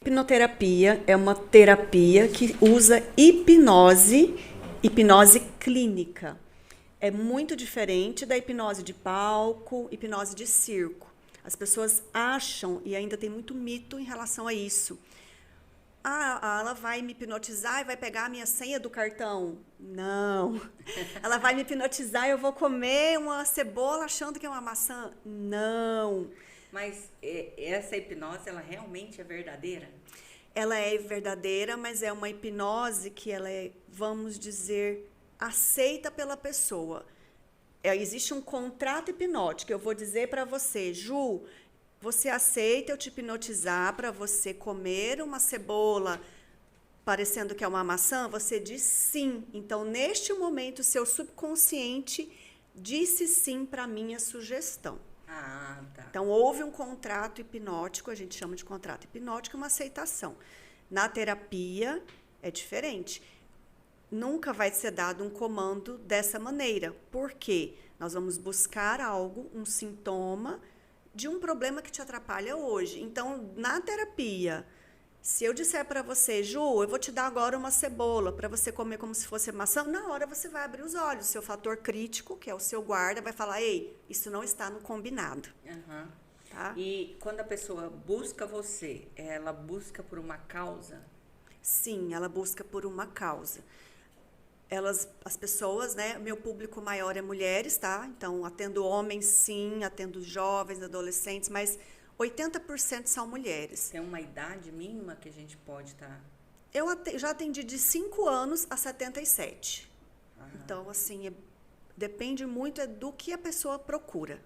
hipnoterapia é uma terapia que usa hipnose clínica. É muito diferente da hipnose de palco, hipnose de circo. As pessoas acham, e ainda tem muito mito em relação a isso. Ela vai me hipnotizar e vai pegar a minha senha do cartão. Não. Ela vai me hipnotizar e eu vou comer uma cebola achando que é uma maçã. Não. Mas essa hipnose, ela realmente é verdadeira? Ela é verdadeira, mas é uma hipnose que ela é, vamos dizer, aceita pela pessoa. Existe um contrato hipnótico. Eu vou dizer para você, Ju, você aceita eu te hipnotizar para você comer uma cebola parecendo que é uma maçã? Você diz sim. Então, neste momento, seu subconsciente disse sim para a minha sugestão. Ah, tá. Então, houve um contrato hipnótico, a gente chama de contrato hipnótico, uma aceitação. Na terapia, é diferente. Nunca vai ser dado um comando dessa maneira. Por quê? Nós vamos buscar algo, um sintoma de um problema que te atrapalha hoje. Então, na terapia, se eu disser para você, Ju, eu vou te dar agora uma cebola para você comer como se fosse maçã, na hora você vai abrir os olhos. Seu fator crítico, que é o seu guarda, vai falar, ei, isso não está no combinado. Uhum. Tá? E quando a pessoa busca você, ela busca por uma causa? Sim, ela busca por uma causa. As pessoas, né? Meu público maior é mulheres, tá? Então, atendo homens, sim, atendo jovens, adolescentes, mas 80% são mulheres. Tem uma idade mínima que a gente pode estar... Eu já atendi de 5 anos a 77. Aham. Então, assim, depende muito do que a pessoa procura.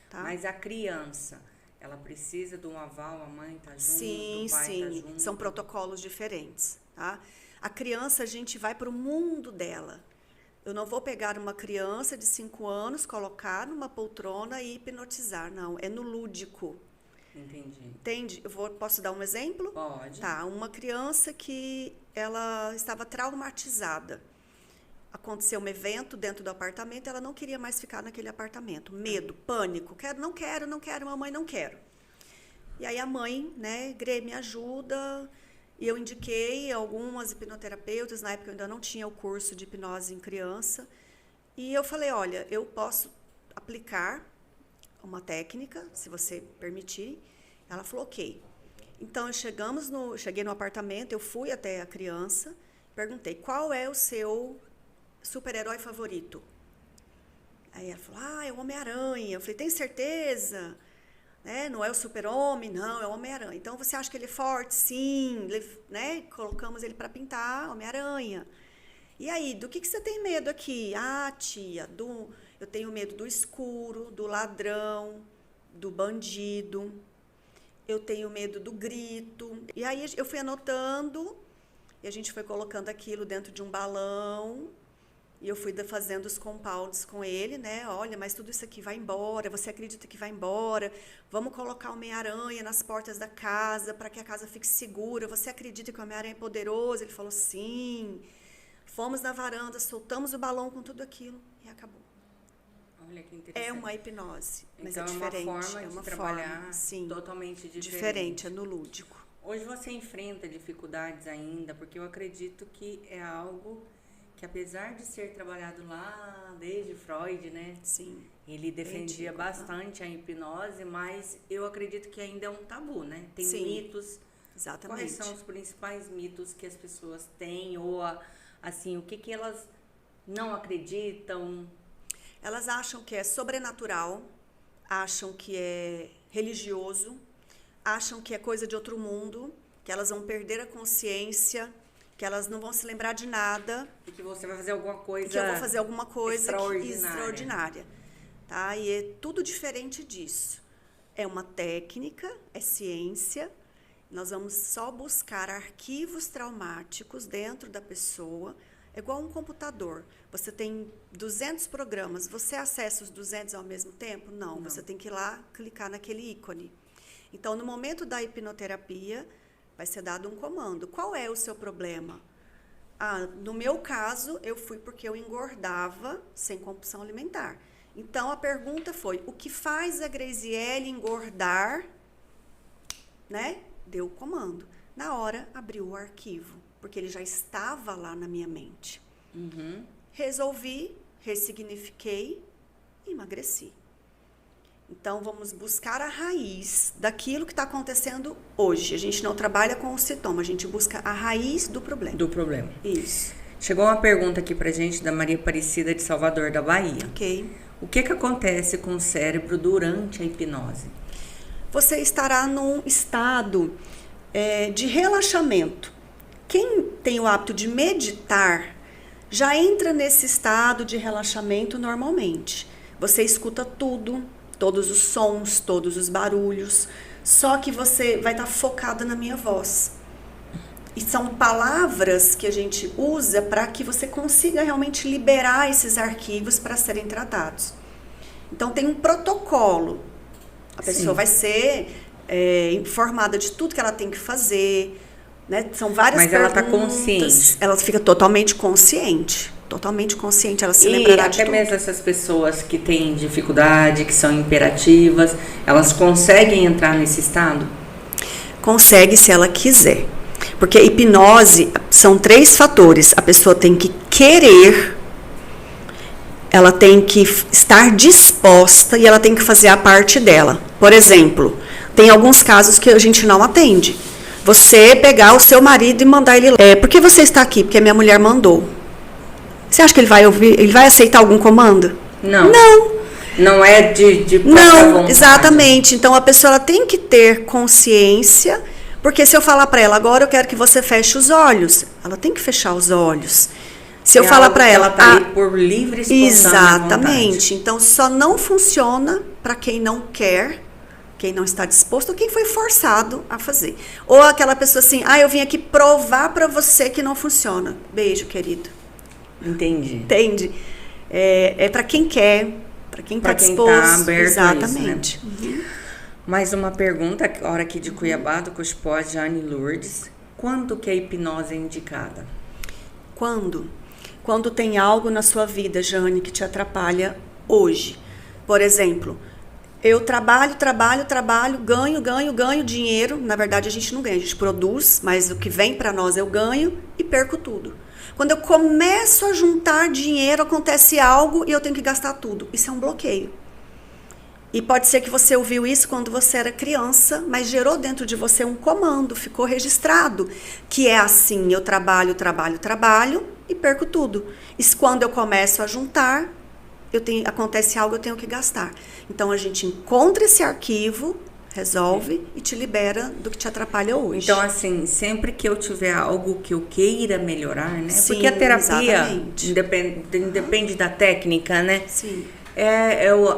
Tá? Mas a criança, ela precisa de um aval, a mãe tá junto, Sim, o pai sim. tá junto? São protocolos diferentes. Tá? A criança, a gente vai para o mundo dela. Eu não vou pegar uma criança de 5 anos, colocar numa poltrona e hipnotizar. Não, é no lúdico. Entendi. Entende? Posso dar um exemplo? Pode. Tá, uma criança que ela estava traumatizada. Aconteceu um evento dentro do apartamento, ela não queria mais ficar naquele apartamento. Medo, pânico, não quero, mamãe, não quero. E aí a mãe, né, Grê, me ajuda. E eu indiquei algumas hipnoterapeutas, na época eu ainda não tinha o curso de hipnose em criança. E eu falei, olha, eu posso aplicar uma técnica, se você permitir. Ela falou, ok. Então, cheguei no apartamento, eu fui até a criança, perguntei, qual é o seu super-herói favorito? Aí ela falou, é o Homem-Aranha. Eu falei, tem certeza? Não é o super-homem? Não, é o Homem-Aranha. Então, você acha que ele é forte? Sim. Né? Colocamos ele para pintar Homem-Aranha. E aí, do que você tem medo aqui? Ah, tia, eu tenho medo do escuro, do ladrão, do bandido. Eu tenho medo do grito. E aí eu fui anotando e a gente foi colocando aquilo dentro de um balão. E eu fui fazendo os compounds com ele, né? Olha, mas tudo isso aqui vai embora, você acredita que vai embora? Vamos colocar o Homem-Aranha nas portas da casa para que a casa fique segura. Você acredita que o Homem-Aranha é poderoso? Ele falou, sim. Fomos na varanda, soltamos o balão com tudo aquilo e acabou. Olha que interessante. É uma hipnose, mas então, é diferente. É uma forma de trabalhar sim, totalmente diferente. Diferente, é no lúdico. Hoje você enfrenta dificuldades ainda, porque eu acredito que é algo que, apesar de ser trabalhado lá desde Freud, né? Sim. Ele defendia bastante a hipnose, mas eu acredito que ainda é um tabu, né? Tem Sim, mitos. Exatamente. Quais são os principais mitos que as pessoas têm? Ou, assim, o que elas não acreditam? Elas acham que é sobrenatural, acham que é religioso, acham que é coisa de outro mundo, que elas vão perder a consciência, que elas não vão se lembrar de nada. E que você vai fazer alguma coisa que eu vou fazer alguma coisa extraordinária. Tá? E é tudo diferente disso. É uma técnica, é ciência. Nós vamos só buscar arquivos traumáticos dentro da pessoa. É igual um computador. Você tem 200 programas. Você acessa os 200 ao mesmo tempo? Não. Você tem que ir lá clicar naquele ícone. Então, no momento da hipnoterapia, vai ser dado um comando. Qual é o seu problema? No meu caso, eu fui porque eu engordava sem compulsão alimentar. Então, a pergunta foi, o que faz a Graziele engordar? Né? Deu o comando. Na hora, abriu o arquivo, porque ele já estava lá na minha mente. Resolvi, ressignifiquei e emagreci. Então, vamos buscar a raiz daquilo que está acontecendo hoje. A gente não trabalha com o sintoma, a gente busca a raiz do problema. Do problema. Isso. Chegou uma pergunta aqui pra gente da Maria Aparecida de Salvador, da Bahia. Ok. O que acontece com o cérebro durante a hipnose? Você estará num estado de relaxamento. Quem tem o hábito de meditar já entra nesse estado de relaxamento normalmente. Você escuta tudo, todos os sons, todos os barulhos, só que você vai estar focada na minha voz. E são palavras que a gente usa para que você consiga realmente liberar esses arquivos para serem tratados. Então, tem um protocolo. A pessoa vai ser informada de tudo que ela tem que fazer, né? São várias Mas perguntas. ela está consciente. Ela fica totalmente consciente. Totalmente consciente, ela se lembrará de tudo. E até mesmo essas pessoas que têm dificuldade, que são imperativas, elas conseguem entrar nesse estado? Consegue se ela quiser. Porque hipnose são 3 fatores. A pessoa tem que querer, ela tem que estar disposta e ela tem que fazer a parte dela. Por exemplo, tem alguns casos que a gente não atende. Você pegar o seu marido e mandar ele... por que você está aqui? Porque minha mulher mandou. Você acha que ele vai ouvir? Ele vai aceitar algum comando? Não. Não. Não é de Não, vontade. Exatamente. Então, a pessoa ela tem que ter consciência... Porque se eu falar para ela, agora eu quero que você feche os olhos, ela tem que fechar os olhos. Se eu falar para ela... tá ali por livre e espontânea Exatamente. vontade. Então, só não funciona para quem não quer, quem não está disposto, ou quem foi forçado a fazer. Ou aquela pessoa assim, eu vim aqui provar para você que não funciona. Beijo, querido. Entendi. Entende? É para quem quer, para quem está disposto. Tá aberto Exatamente. A isso, né? Mais uma pergunta, hora aqui de Cuiabá, do Cuxipó, Jane Lourdes. Quando que a hipnose é indicada? Quando? Quando tem algo na sua vida, Jane, que te atrapalha hoje. Por exemplo, eu trabalho, ganho dinheiro. Na verdade, a gente não ganha, a gente produz, mas o que vem para nós eu ganho e perco tudo. Quando eu começo a juntar dinheiro, acontece algo e eu tenho que gastar tudo. Isso é um bloqueio. E pode ser que você ouviu isso quando você era criança, mas gerou dentro de você um comando, ficou registrado, que é assim, eu trabalho e perco tudo. Isso quando eu começo a juntar, acontece algo, eu tenho que gastar. Então, a gente encontra esse arquivo, resolve e te libera do que te atrapalha hoje. Então, assim, sempre que eu tiver algo que eu queira melhorar, né? Sim, porque a terapia exatamente. Depende da técnica, né? Sim.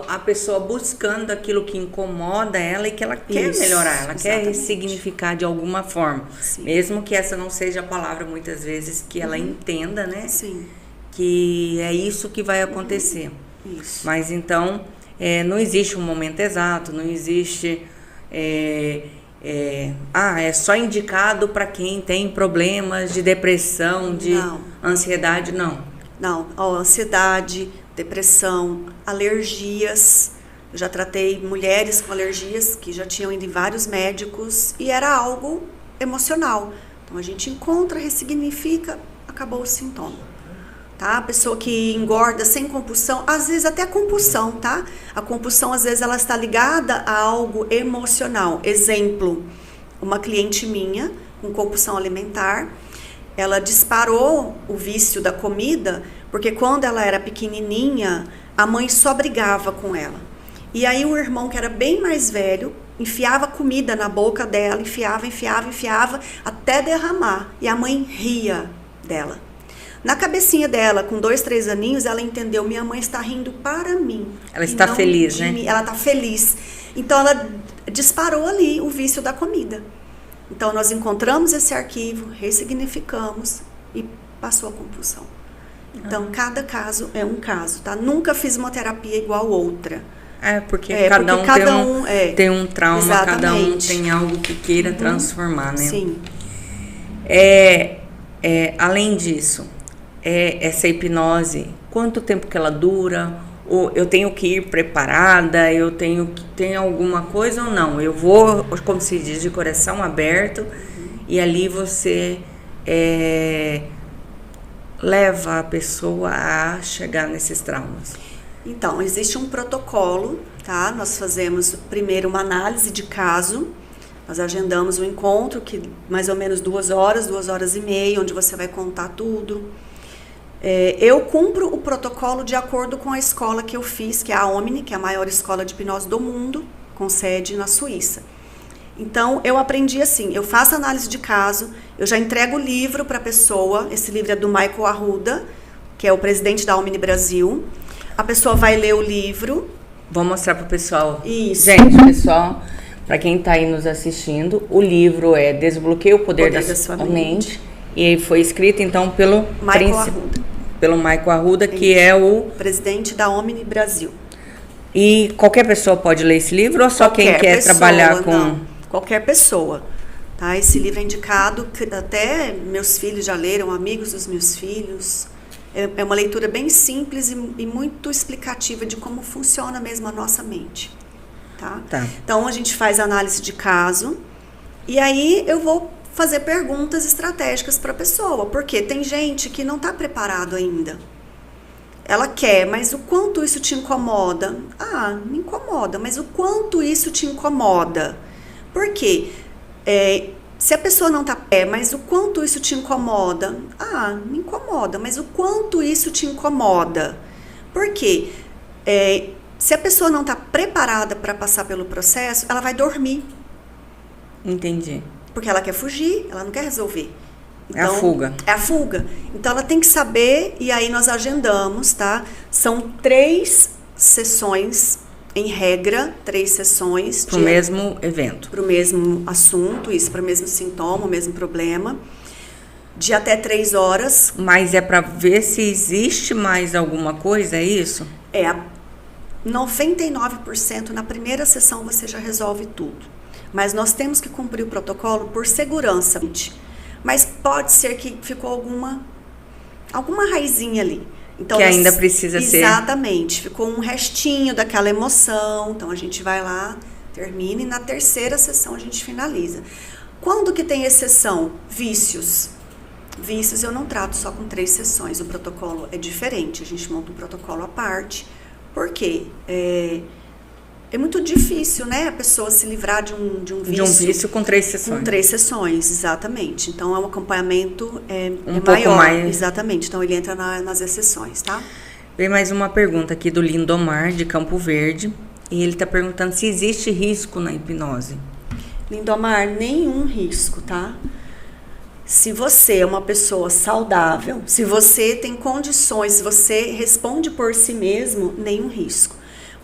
A pessoa buscando aquilo que incomoda ela e que ela quer melhorar, ela quer ressignificar de alguma forma. Sim. Mesmo que essa não seja a palavra, muitas vezes, que ela entenda, né? Sim. Que é isso que vai acontecer. Isso. Mas então, não existe um momento exato, não existe... é só indicado para quem tem problemas de depressão, de ansiedade, não. Não, ansiedade, depressão, alergias. Eu já tratei mulheres com alergias que já tinham ido em vários médicos e era algo emocional. Então a gente encontra, ressignifica, acabou o sintoma. Tá? A pessoa que engorda sem compulsão, às vezes até compulsão, tá? A compulsão às vezes ela está ligada a algo emocional. Exemplo, uma cliente minha com compulsão alimentar, ela disparou o vício da comida porque quando ela era pequenininha, a mãe só brigava com ela. E aí o irmão, que era bem mais velho, enfiava comida na boca dela, enfiava, até derramar. E a mãe ria dela. Na cabecinha dela, com 2, 3 aninhos, ela entendeu, minha mãe está rindo para mim. Ela está feliz, né? Ela está feliz. Então, ela disparou ali o vício da comida. Então, nós encontramos esse arquivo, ressignificamos e passou a compulsão. Então, cada caso é um caso, tá? Nunca fiz uma terapia igual outra. Porque cada um tem um trauma, exatamente. Cada um tem algo que queira transformar, né? Sim. Além disso, essa hipnose, quanto tempo que ela dura? Ou eu tenho que ir preparada? Tem alguma coisa ou não? Eu vou, como se diz, de coração aberto e ali você leva a pessoa a chegar nesses traumas? Então, existe um protocolo, tá? Nós fazemos primeiro uma análise de caso, nós agendamos um encontro que mais ou menos 2 horas e meia, onde você vai contar tudo. Eu cumpro o protocolo de acordo com a escola que eu fiz, que é a Omni, que é a maior escola de hipnose do mundo, com sede na Suíça. Então, eu aprendi assim, eu faço análise de caso, eu já entrego o livro para a pessoa, esse livro é do Michael Arruda, que é o presidente da Omni Brasil. A pessoa vai ler o livro. Vou mostrar para o pessoal. Isso. Gente, pessoal, para quem está aí nos assistindo, o livro é Desbloqueie o Poder da Sua Mente. E foi escrito, então, pelo Michael Arruda, que é o presidente da Omni Brasil. E qualquer pessoa pode ler esse livro ou só quem quer trabalhar com... Não, qualquer pessoa. Tá? Esse livro é indicado, até meus filhos já leram, amigos dos meus filhos. É uma leitura bem simples e muito explicativa de como funciona mesmo a nossa mente. Tá? Então, a gente faz análise de caso e aí eu vou fazer perguntas estratégicas para a pessoa, porque tem gente que não está preparado ainda. Ela quer, mas o quanto isso te incomoda? Ah, me incomoda, mas o quanto isso te incomoda? Por quê? Se a pessoa não está... mas o quanto isso te incomoda? Ah, me incomoda, mas o quanto isso te incomoda? Por quê? Se a pessoa não está preparada para passar pelo processo, ela vai dormir. Entendi. Porque ela quer fugir, ela não quer resolver. Então, é a fuga. É a fuga. Então, ela tem que saber, e aí nós agendamos, tá? São 3 sessões, em regra, 3 sessões. Para o mesmo evento. Para o mesmo assunto, isso, para o mesmo sintoma, o mesmo problema. De até 3 horas. Mas é para ver se existe mais alguma coisa, é isso? 99% na primeira sessão você já resolve tudo. Mas nós temos que cumprir o protocolo por segurança. Mas pode ser que ficou alguma raizinha ali. Então, que ainda precisa ser... Exatamente. Ficou um restinho daquela emoção. Então, a gente vai lá, termina e na 3ª sessão a gente finaliza. Quando que tem exceção? Vícios. Vícios eu não trato só com 3 sessões. O protocolo é diferente. A gente monta um protocolo à parte. Por quê? É muito difícil, né? A pessoa se livrar de um vício. De um vício com 3 sessões. Com 3 sessões, exatamente. Então, é um acompanhamento um pouco maior. Mais... Exatamente. Então, ele entra nas exceções, tá? Vem mais uma pergunta aqui do Lindomar, de Campo Verde. E ele está perguntando se existe risco na hipnose. Lindomar, nenhum risco, tá? Se você é uma pessoa saudável, se você tem condições, se você responde por si mesmo, nenhum risco.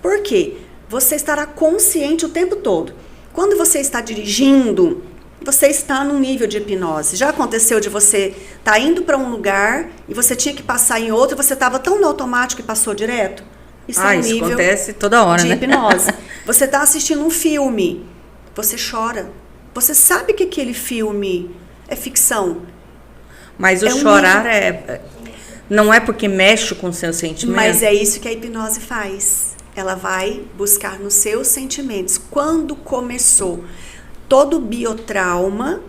Por quê? Você estará consciente o tempo todo. Quando você está dirigindo, você está num nível de hipnose. Já aconteceu de você estar indo para um lugar e você tinha que passar em outro, você estava tão no automático e passou direto? Isso é um isso nível acontece toda hora, de né? hipnose. Você está assistindo um filme, você chora. Você sabe que aquele filme é ficção. Mas o chorar não é porque mexe com o seu sentimento. Mas é isso que a hipnose faz. Ela vai buscar nos seus sentimentos. Quando começou todo o biotrauma,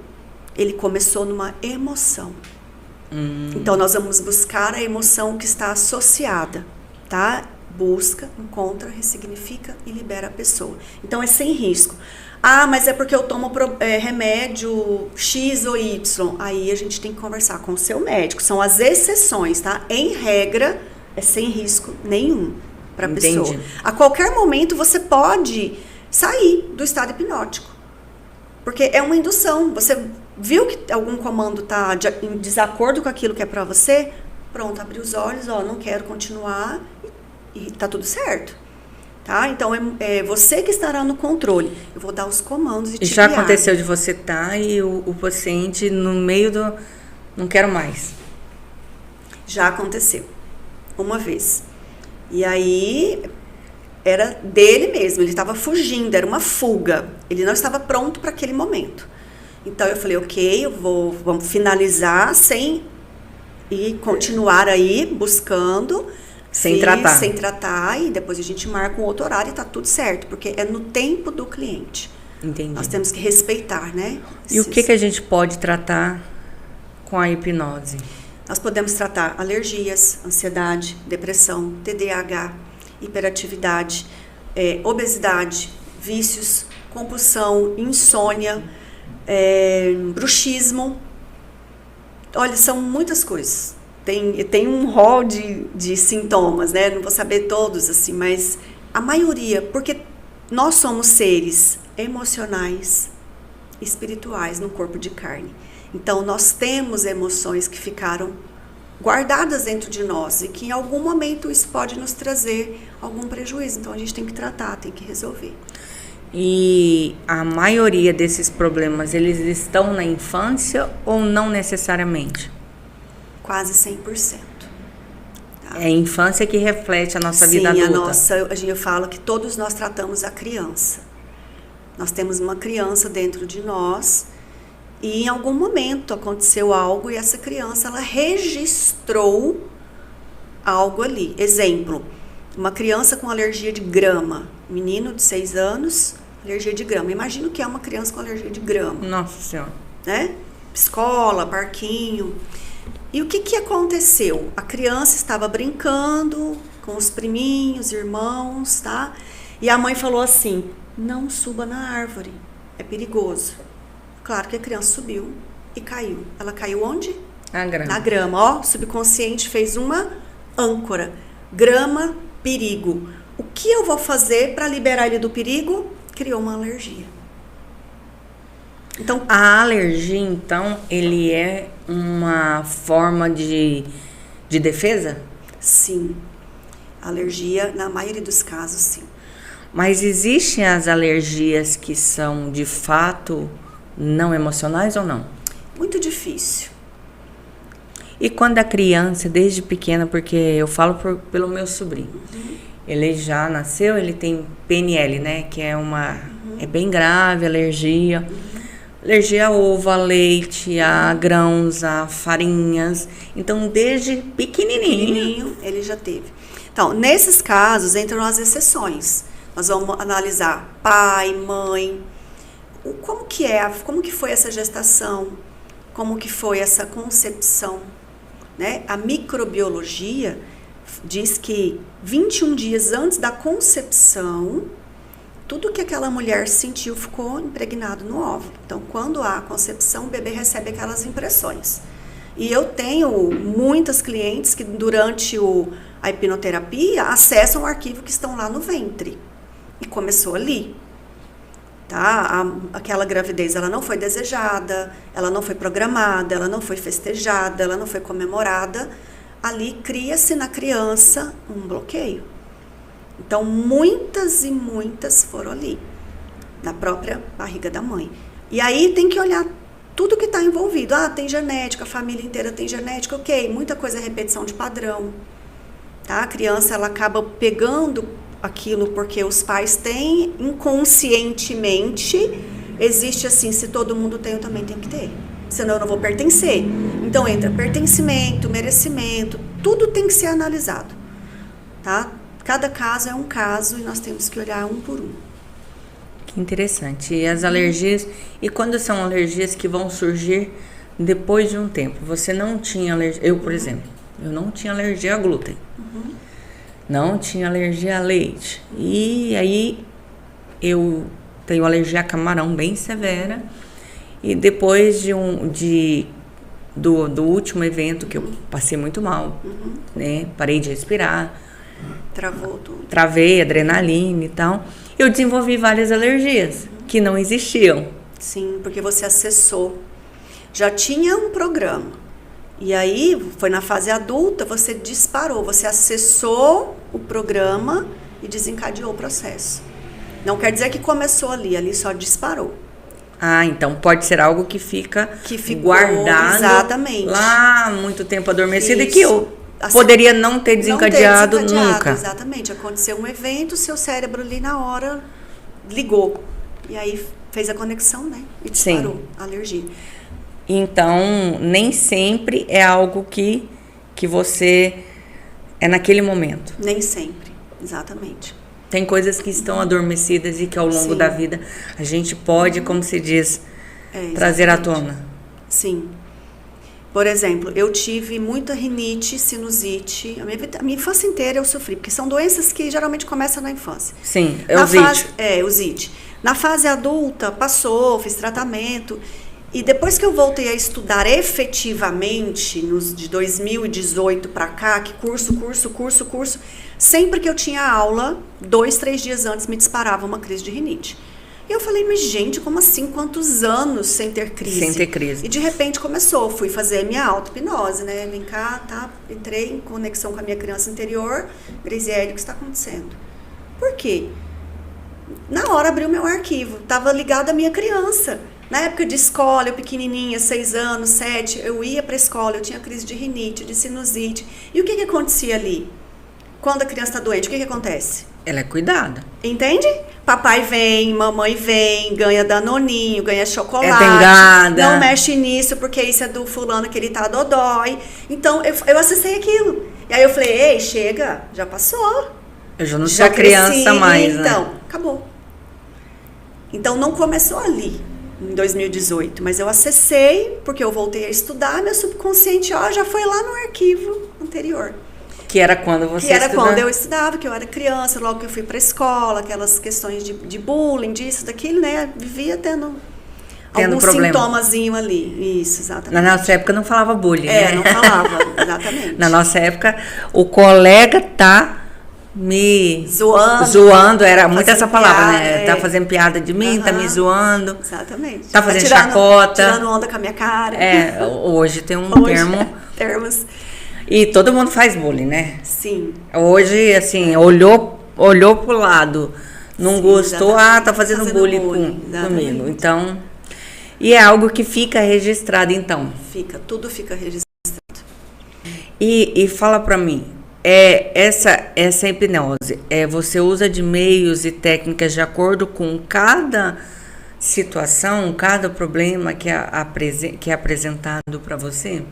ele começou numa emoção. Então, nós vamos buscar a emoção que está associada, tá? Busca, encontra, ressignifica e libera a pessoa. Então, é sem risco. Ah, mas é porque eu tomo remédio X ou Y. Aí, a gente tem que conversar com o seu médico. São as exceções, tá? Em regra, é sem risco nenhum para a pessoa. A qualquer momento você pode sair do estado hipnótico. Porque é uma indução. Você viu que algum comando está em desacordo com aquilo que é para você? Pronto, abrir os olhos, não quero continuar e tá tudo certo. Tá? Então, é você que estará no controle. Eu vou dar os comandos e te já guiar. aconteceu de você estar e o paciente no meio do... Não quero mais. Já aconteceu. Uma vez. E aí, era dele mesmo, ele estava fugindo, era uma fuga. Ele não estava pronto para aquele momento. Então, eu falei, ok, vamos finalizar e continuar aí buscando. Sem tratar, e depois a gente marca um outro horário e tá tudo certo, porque é no tempo do cliente. Entendi. Nós temos que respeitar, né? E o que a gente pode tratar com a hipnose? Nós podemos tratar alergias, ansiedade, depressão, TDAH, hiperatividade, obesidade, vícios, compulsão, insônia, bruxismo. Olha, são muitas coisas. Tem um rol de sintomas, né? Não vou saber todos, assim, mas a maioria, porque nós somos seres emocionais, espirituais no corpo de carne. Então, nós temos emoções que ficaram guardadas dentro de nós e que em algum momento isso pode nos trazer algum prejuízo. Então, a gente tem que tratar, tem que resolver. E a maioria desses problemas, eles estão na infância ou não necessariamente? Quase 100%. Tá? É a infância que reflete a nossa vida adulta. Sim, eu falo que todos nós tratamos a criança. Nós temos uma criança dentro de nós e em algum momento aconteceu algo e essa criança, ela registrou algo ali. Exemplo, uma criança com alergia de grama, menino de 6 anos, alergia de grama. Imagina o que é uma criança com alergia de grama. Nossa Senhora. Né? Escola, parquinho. E o que aconteceu? A criança estava brincando com os priminhos, irmãos, tá? E a mãe falou assim, não suba na árvore, é perigoso. Claro que a criança subiu e caiu. Ela caiu onde? Na grama. Na grama, ó. O subconsciente fez uma âncora. Grama, perigo. O que eu vou fazer para liberar ele do perigo? Criou uma alergia. Então, a alergia, então, ele é uma forma de defesa? Sim. Alergia, na maioria dos casos, sim. Mas existem as alergias que são, de fato, não emocionais ou não? Muito difícil. E quando a criança, desde pequena, porque eu falo pelo meu sobrinho, ele já nasceu, ele tem PNL, né? Que é é bem grave, alergia. Alergia a ovo, a leite, a grãos, a farinhas. Então, desde pequenininho, ele já teve. Então, nesses casos, entram as exceções. Nós vamos analisar pai, mãe, como que foi essa gestação, como que foi essa concepção, né? A microbiologia diz que 21 dias antes da concepção, tudo que aquela mulher sentiu ficou impregnado no óvulo. Então, quando há a concepção, o bebê recebe aquelas impressões. E eu tenho muitas clientes que durante a hipnoterapia acessam o arquivo que estão lá no ventre. E começou ali. Tá? Aquela gravidez, ela não foi desejada, ela não foi programada, ela não foi festejada, ela não foi comemorada. Ali cria-se na criança um bloqueio. Então, muitas e muitas foram ali, na própria barriga da mãe. E aí tem que olhar tudo que está envolvido. Ah, tem genética, a família inteira tem genética, ok. Muita coisa é repetição de padrão. Tá? A criança, ela acaba pegando aquilo porque os pais têm, inconscientemente, existe assim, se todo mundo tem, eu também tenho que ter. Senão eu não vou pertencer. Então entra pertencimento, merecimento, tudo tem que ser analisado. Tá? Cada caso é um caso e nós temos que olhar um por um. Que interessante. E as alergias, e quando são alergias que vão surgir depois de um tempo? Você não tinha alergia, eu, por exemplo, eu não tinha alergia a glúten. Não tinha alergia a leite. E aí eu tenho alergia a camarão bem severa. E depois do último evento que eu passei muito mal, né? Parei de respirar. Travou tudo. Travei, adrenalina e tal. Eu desenvolvi várias alergias que não existiam. Sim, porque você acessou. Já tinha um programa. E aí, foi na fase adulta, você disparou. Você acessou o programa e desencadeou o processo. Não quer dizer que começou ali só disparou. Ah, então pode ser algo que ficou guardado. Exatamente. Lá, muito tempo adormecido. Isso. E que eu poderia não ter desencadeado nunca. Exatamente. Aconteceu um evento, seu cérebro ali na hora ligou. E aí fez a conexão, né? E disparou a alergia. Então, nem sempre é algo que você é naquele momento. Nem sempre, exatamente. Tem coisas que estão adormecidas e que ao longo Sim. da vida a gente pode, como se diz, trazer à tona. Sim. Por exemplo, eu tive muita rinite, sinusite. A minha infância inteira eu sofri, porque são doenças que geralmente começam na infância. Sim, otite. Otite. Na fase adulta, passou, fiz tratamento. E depois que eu voltei a estudar efetivamente, de 2018 para cá, que curso, sempre que eu tinha aula, 2, 3 dias antes me disparava uma crise de rinite. E eu falei, mas gente, como assim? Quantos anos sem ter crise? Sem ter crise. E de repente começou, fui fazer minha auto-hipnose, né? Vem cá, tá? Entrei em conexão com a minha criança interior. Graziele, o que está acontecendo? Por quê? Na hora abriu meu arquivo, tava ligado à minha criança. Na época de escola, eu pequenininha, 6 anos, 7, eu ia pra escola, eu tinha crise de rinite, de sinusite. E o que acontecia ali? Quando a criança está doente, o que acontece? Ela é cuidada. Entende? Papai vem, mamãe vem, ganha danoninho, ganha chocolate. É dengada. Não mexe nisso, porque isso é do fulano que ele tá dodói. Então, eu acessei aquilo. E aí eu falei, ei, chega, já passou. Eu já não sou criança cresci, mais, né? Então, acabou. Então, não começou ali, em 2018. Mas eu acessei, porque eu voltei a estudar, meu subconsciente, já foi lá no arquivo anterior. Que era quando você Que era estudava. quando eu estudava, que eu era criança, logo que eu fui para a escola, aquelas questões de bullying, disso, daquilo, né? Vivia tendo algum sintomazinho ali. Isso, exatamente. Na nossa época não falava bullying, né? Não falava, exatamente. Na nossa época, o colega tá me zoando, era muito essa palavra, né? Tá fazendo piada de mim, tá me zoando. Exatamente. Tá fazendo chacota. Tirando onda com a minha cara. Hoje tem um termos. E todo mundo faz bullying, né? Sim. Hoje, assim, olhou pro lado, não gostou, tá fazendo bullying comigo. Então, e é algo que fica registrado, então. Tudo fica registrado. E fala pra mim, essa hipnose, você usa de meios e técnicas de acordo com cada situação, cada problema que é apresentado pra você?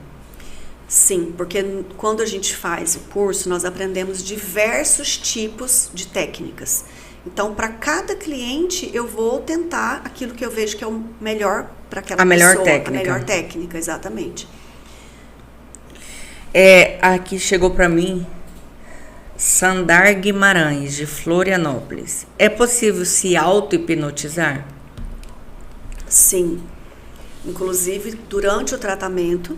Sim, porque quando a gente faz o curso, nós aprendemos diversos tipos de técnicas. Então, para cada cliente, eu vou tentar aquilo que eu vejo que é o melhor para aquela pessoa. A melhor técnica, exatamente. Aqui chegou para mim, Sandar Guimarães, de Florianópolis. É possível se auto-hipnotizar? Sim. Inclusive, durante o tratamento,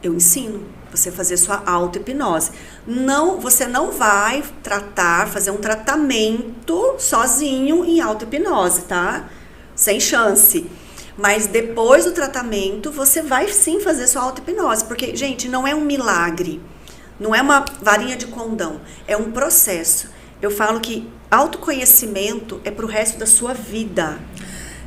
eu ensino você a fazer sua auto-hipnose. Você não vai fazer um tratamento sozinho em auto-hipnose, tá? Sem chance. Mas depois do tratamento, você vai sim fazer sua auto-hipnose. Porque, gente, não é um milagre. Não é uma varinha de condão. É um processo. Eu falo que autoconhecimento é pro resto da sua vida.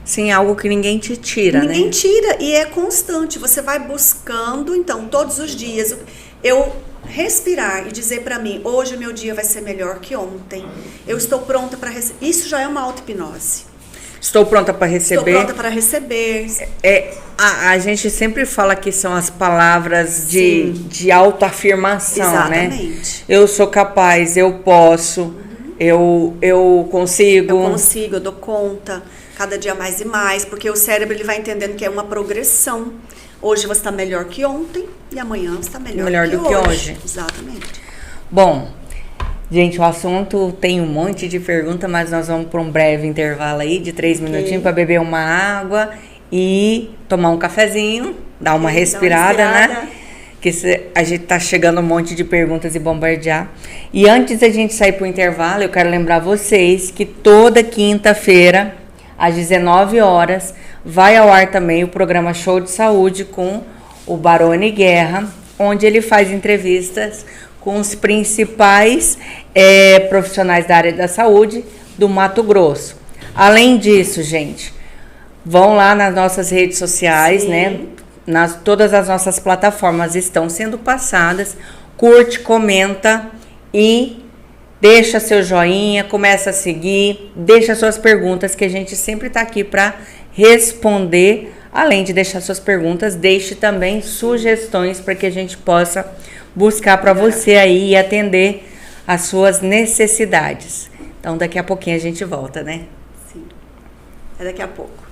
Sim, algo que ninguém te tira, né? Ninguém tira e é constante. Você vai buscando, então, todos os dias. Eu respirar e dizer pra mim, hoje o meu dia vai ser melhor que ontem. Eu estou pronta para receber. Isso já é uma auto-hipnose. Estou pronta para receber. Estou pronta para receber. A gente sempre fala que são as palavras de autoafirmação, exatamente, né? Eu sou capaz, eu posso, eu consigo. Eu consigo, eu dou conta. Cada dia mais e mais, porque o cérebro ele vai entendendo que é uma progressão. Hoje você está melhor que ontem e amanhã você está melhor do que hoje. Exatamente. Bom, gente, o assunto tem um monte de perguntas, mas nós vamos para um breve intervalo aí de 3 minutinhos para beber uma água e tomar um cafezinho, dar uma respirada, né? Que a gente tá chegando um monte de perguntas e bombardear. E antes da gente sair para o intervalo, eu quero lembrar vocês que toda quinta-feira às 19 horas, vai ao ar também o programa Show de Saúde com o Barone Guerra, onde ele faz entrevistas com os principais profissionais da área da saúde do Mato Grosso. Além disso, gente, vão lá nas nossas redes sociais, sim, né? Todas as nossas plataformas estão sendo passadas. Curte, comenta e deixa seu joinha, começa a seguir, deixa suas perguntas, que a gente sempre está aqui para responder. Além de deixar suas perguntas, deixe também sugestões para que a gente possa buscar para você aí e atender as suas necessidades. Então, daqui a pouquinho a gente volta, né? Sim. É daqui a pouco.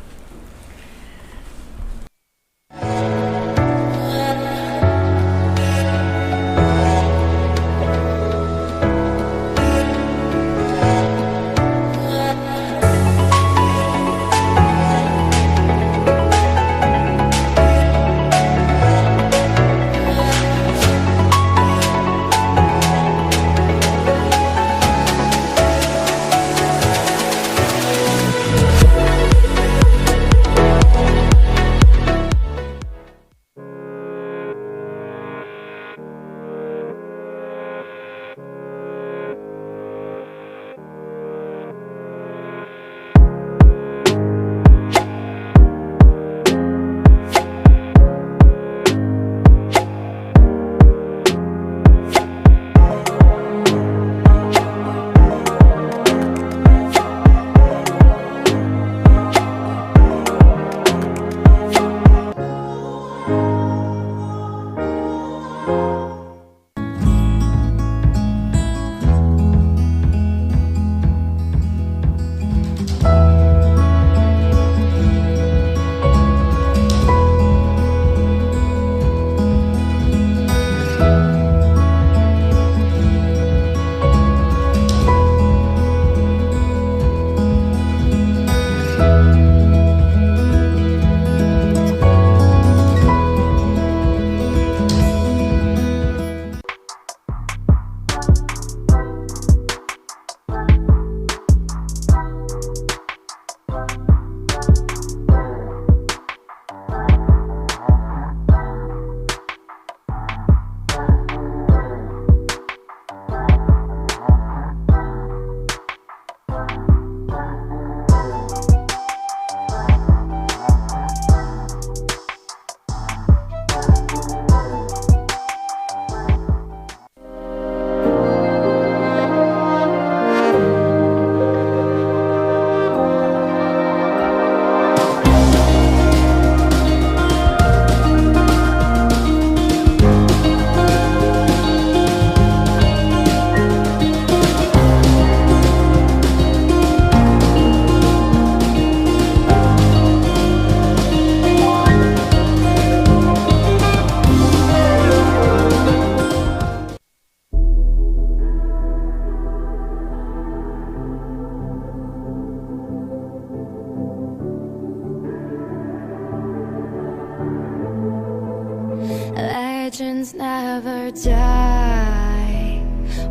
Legends never die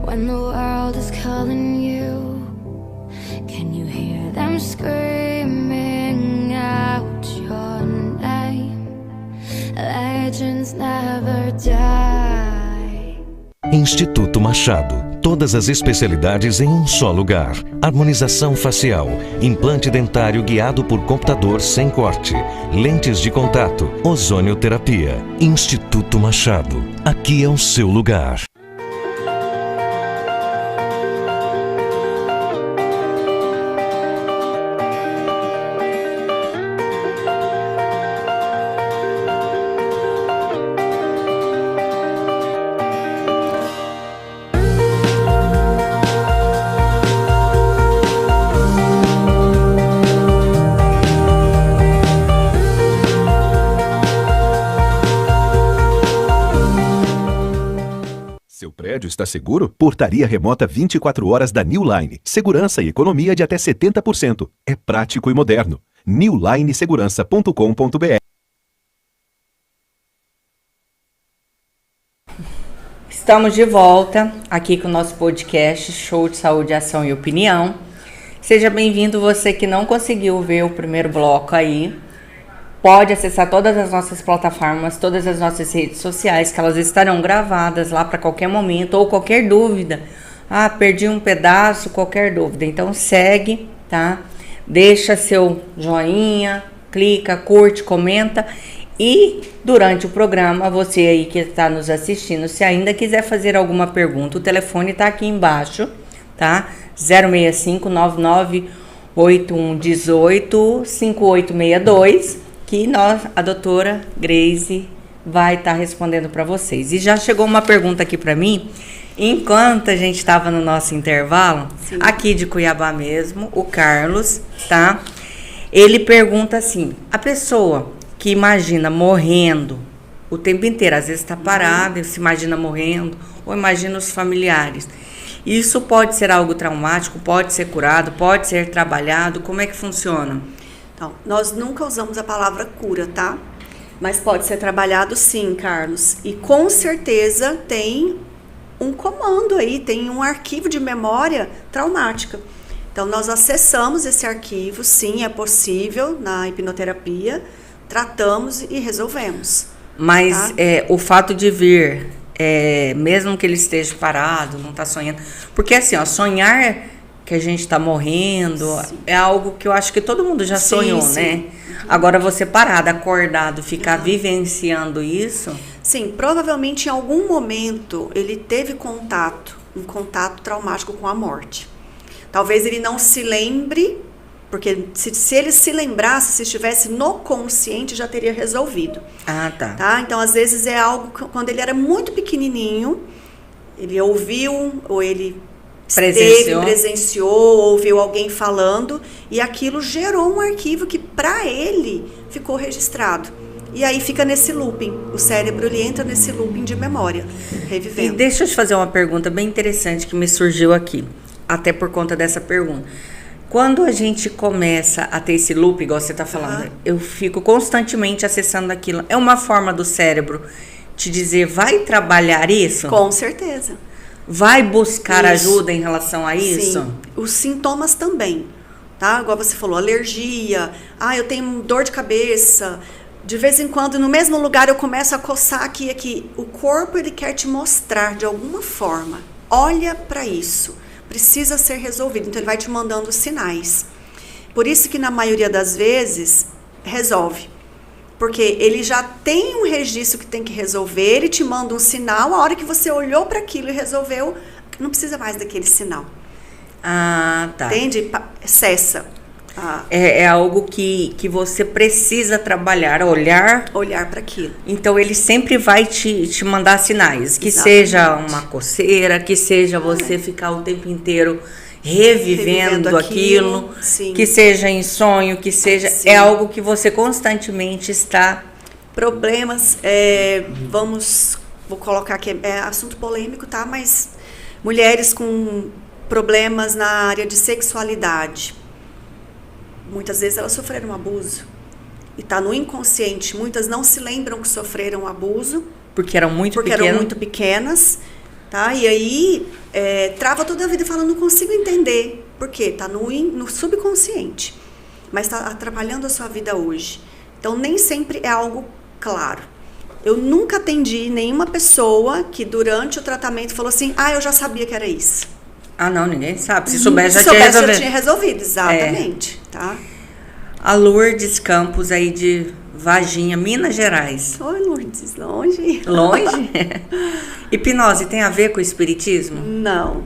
when the world is calling you. Can you hear them screaming out your name? Legends never die. Instituto Machado. Todas as especialidades em um só lugar. Harmonização facial, implante dentário guiado por computador sem corte, lentes de contato, ozonioterapia. Instituto Machado. Aqui é o seu lugar. Está seguro? Portaria remota 24 horas da New Line. Segurança e economia de até 70%. É prático e moderno. newlinesegurança.com.br. Estamos de volta aqui com o nosso podcast Show de Saúde, Ação e Opinião. Seja bem-vindo você que não conseguiu ver o primeiro bloco aí. Pode acessar todas as nossas plataformas, todas as nossas redes sociais, que elas estarão gravadas lá para qualquer momento, ou qualquer dúvida. Ah, perdi um pedaço, qualquer dúvida. Então segue, tá? Deixa seu joinha, clica, curte, comenta. E durante o programa, você aí que está nos assistindo, se ainda quiser fazer alguma pergunta, o telefone está aqui embaixo, tá? 065 99 8118 5862. Que a doutora Grace vai estar respondendo para vocês. E já chegou uma pergunta aqui para mim, Enquanto a gente estava no nosso intervalo, Sim. aqui de Cuiabá mesmo, o Carlos, tá? Ele pergunta assim, a pessoa que imagina morrendo o tempo inteiro, às vezes está parada, se imagina morrendo, ou imagina os familiares. Isso pode ser algo traumático, pode ser curado, pode ser trabalhado, como é que funciona? Então, nós nunca usamos a palavra cura, tá? Mas pode ser trabalhado sim, Carlos. E com certeza tem um comando aí, tem um arquivo de memória traumática. Então, nós acessamos esse arquivo, sim, é possível na hipnoterapia, tratamos e resolvemos. Mas Tá. o fato de vir, mesmo que ele esteja parado, não está sonhando, porque assim, ó, sonhar que a gente está morrendo é algo que eu acho que todo mundo já Sim, sonhou, sim. né? Agora você parado, acordado, ficar vivenciando isso, Sim, provavelmente em algum momento ele teve um contato traumático com a morte. Talvez ele não se lembre, porque se ele se lembrasse, se estivesse no consciente, já teria resolvido. tá. Tá? Então, às vezes é algo que quando ele era muito pequenininho, ele ouviu ou ele presenciou, ouviu alguém falando e aquilo gerou um arquivo que para ele ficou registrado. E aí fica nesse looping, o cérebro ele entra nesse looping de memória, E revivendo. deixa eu te fazer uma pergunta bem interessante que me surgiu aqui, até por conta dessa pergunta. Quando a gente começa a ter esse loop, igual você está falando, eu fico constantemente acessando aquilo. É uma forma do cérebro te dizer, vai trabalhar isso? Com certeza. Vai buscar Isso. ajuda em relação a isso? Sim. Os sintomas também, tá? Igual você falou, alergia, eu tenho dor de cabeça. De vez em quando, no mesmo lugar, eu começo a coçar aqui e aqui. O corpo, ele quer te mostrar de alguma forma. Olha para isso. Precisa ser resolvido. Então, ele vai te mandando sinais. Por isso que, na maioria das vezes, resolve. Porque ele já tem um registro que tem que resolver, ele te manda um sinal, a hora que você olhou para aquilo e resolveu, não precisa mais daquele sinal. Ah, tá. Entende? Cessa. É algo que você precisa trabalhar, olhar. Olhar para aquilo. Então, ele sempre vai te mandar sinais. Que Exatamente. seja uma coceira, que seja você ficar o tempo inteiro revivendo aquilo. Sim. Que seja em sonho, que seja... Sim. É algo que você constantemente está... Problemas, vou colocar aqui, é assunto polêmico, tá? Mas mulheres com problemas na área de sexualidade. Muitas vezes elas sofreram um abuso. E está no inconsciente. Muitas não se lembram que sofreram abuso. Porque eram muito porque pequenas. eram muito pequenas. Tá? E aí, trava toda a vida e fala, não consigo entender. Por quê? Está no subconsciente. Mas está atrapalhando a sua vida hoje. Então, nem sempre é algo claro. Eu nunca atendi nenhuma pessoa que durante o tratamento falou assim, eu já sabia que era isso. Ah, não, ninguém sabe. Se soubesse, Se já tinha soubesse, resolvido. já tinha resolvido, exatamente. Tá? A Lourdes Campos, aí de Varginha, Minas Gerais. Oi, Lourdes, longe? Longe? Hipnose tem a ver com o espiritismo? Não.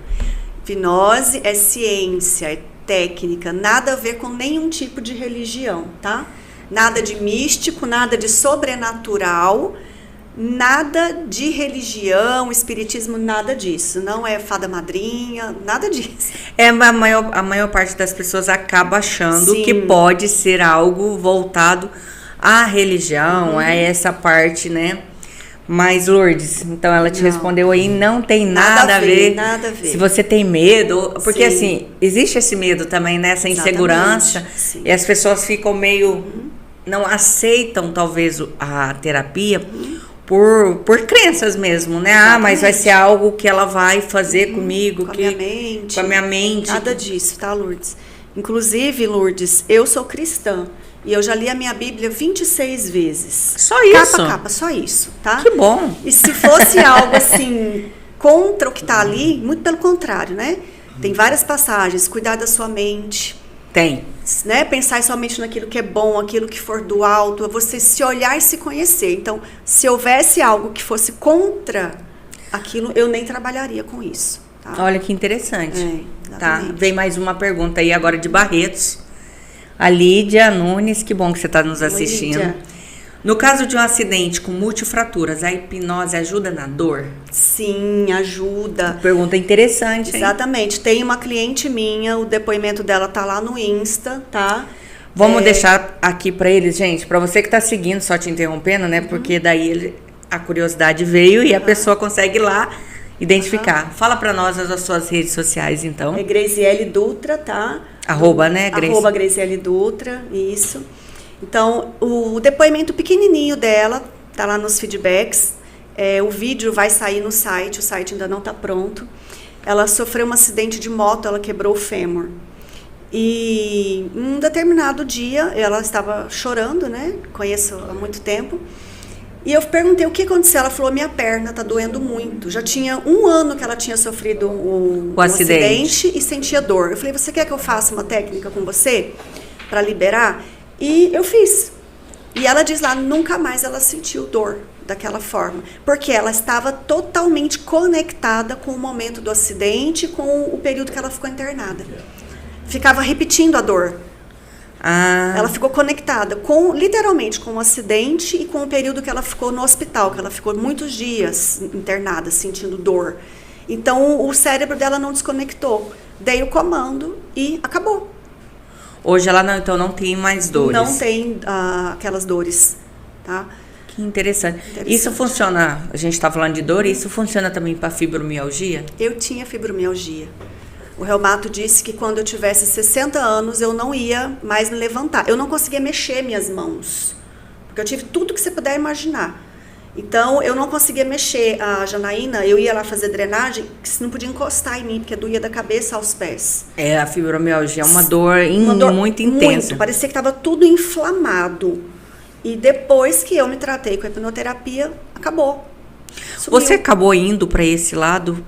Hipnose é ciência, é técnica, nada a ver com nenhum tipo de religião, tá? Nada de místico, nada de sobrenatural, nada de religião, espiritismo, nada disso. Não é fada madrinha, nada disso. A maior parte das pessoas acaba achando Sim. que pode ser algo voltado à religião, a essa parte, né? Mas, Lourdes, então ela te respondeu aí, não tem nada a ver. Nada a ver. Se você tem medo, porque Sim. assim, existe esse medo também, né? Essa Exatamente, insegurança, sim. e as pessoas ficam meio, não aceitam talvez a terapia por crenças mesmo, né? Mas vai ser algo que ela vai fazer comigo, Com a minha mente. com a minha mente. Nada disso, tá, Lourdes? Inclusive, Lourdes, eu sou cristã. E eu já li a minha Bíblia 26 vezes. Só isso? Capa a capa, só isso, tá? Que bom. E se fosse algo assim, contra o que tá ali, muito pelo contrário, né? Tem várias passagens, cuidar da sua mente, Tem. né? Pensar somente naquilo que é bom, aquilo que for do alto, você se olhar e se conhecer. Então, se houvesse algo que fosse contra aquilo, eu nem trabalharia com isso, tá? Olha que interessante. Tá? Exatamente. Vem mais uma pergunta aí agora de Barretos. A Lídia Nunes, que bom que você está nos assistindo. Lídia. No caso de um acidente com multifraturas, a hipnose ajuda na dor? Sim, ajuda. Pergunta interessante, hein? Exatamente. Tem uma cliente minha, o depoimento dela tá lá no Insta, tá? Vamos deixar aqui pra eles, gente, pra você que tá seguindo, só te interrompendo, né? Porque daí a curiosidade veio e a pessoa consegue ir lá identificar. Fala pra nós as suas redes sociais, então. É Graziele Dutra, tá? Arroba, né? Arroba Graziele Dutra, isso. Então, o depoimento pequenininho dela tá lá nos feedbacks. O vídeo vai sair no site, o site ainda não tá pronto. Ela sofreu um acidente de moto, ela quebrou o fêmur. E um determinado dia, ela estava chorando, né? Conheço há muito tempo. E eu perguntei o que aconteceu. Ela falou, minha perna tá doendo muito. Já tinha 1 ano que ela tinha sofrido um acidente e sentia dor. Eu falei, você quer que eu faça uma técnica com você para liberar? E eu fiz. E ela diz lá, nunca mais ela sentiu dor daquela forma. Porque ela estava totalmente conectada com o momento do acidente, com o período que ela ficou internada. Ficava repetindo a dor. Ela ficou conectada literalmente com o acidente e com o período que ela ficou no hospital, que ela ficou muitos dias internada, sentindo dor. Então, o cérebro dela não desconectou. Dei o comando e acabou. Hoje ela não tem mais dores. Não tem aquelas dores, tá? Que interessante. Isso funciona, a gente está falando de dor, isso funciona também para fibromialgia? Eu tinha fibromialgia. O reumato disse que quando eu tivesse 60 anos, eu não ia mais me levantar. Eu não conseguia mexer minhas mãos, porque eu tive tudo que você puder imaginar. Então, eu não conseguia mexer. A Janaína, eu ia lá fazer drenagem, que você não podia encostar em mim, porque doía da cabeça aos pés. A fibromialgia é uma dor muito intensa. Muito, parecia que estava tudo inflamado. E depois que eu me tratei com a hipnoterapia, acabou. Sumiu. Você acabou indo para esse lado?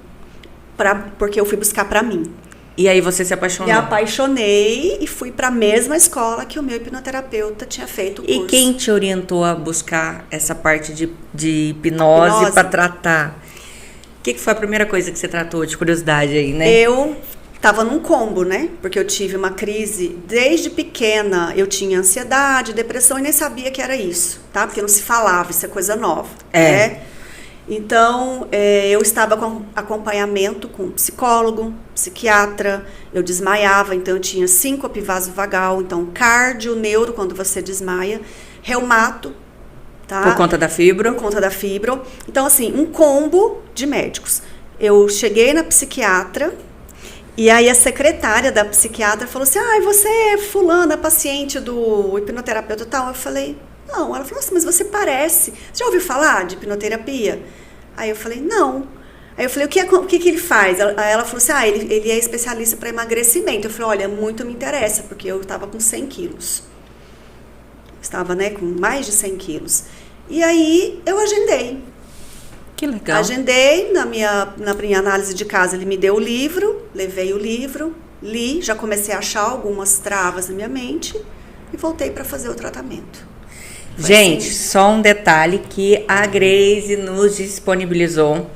Porque eu fui buscar para mim. E aí você se apaixonou? Me apaixonei e fui para a mesma escola que o meu hipnoterapeuta tinha feito o curso. E quem te orientou a buscar essa parte de hipnose para tratar? O que foi a primeira coisa que você tratou, de curiosidade aí, né? Eu estava num combo, né? Porque eu tive uma crise desde pequena. Eu tinha ansiedade, depressão e nem sabia que era isso, tá? Porque não se falava, isso é coisa nova, né? Então, eu estava com acompanhamento com psicólogo, psiquiatra, eu desmaiava, então eu tinha síncope vasovagal, então cardio, neuro, quando você desmaia, reumato, tá? Por conta da fibro? Por conta da fibro. Então, assim, um combo de médicos. Eu cheguei na psiquiatra, e aí a secretária da psiquiatra falou assim, você é fulana, paciente do hipnoterapeuta e tal? Eu falei, não. Ela falou assim, mas você parece. Você já ouviu falar de hipnoterapia? Aí eu falei, não. Aí eu falei, o que ele faz? Aí ela falou assim, ele é especialista para emagrecimento. Eu falei, olha, muito me interessa, porque eu estava com 100 quilos. Estava, né, com mais de 100 quilos. E aí eu agendei. Que legal. Agendei, na minha análise de casa, ele me deu o livro, levei o livro, li, já comecei a achar algumas travas na minha mente e voltei para fazer o tratamento. Gente, só um detalhe que a Grazi nos disponibilizou.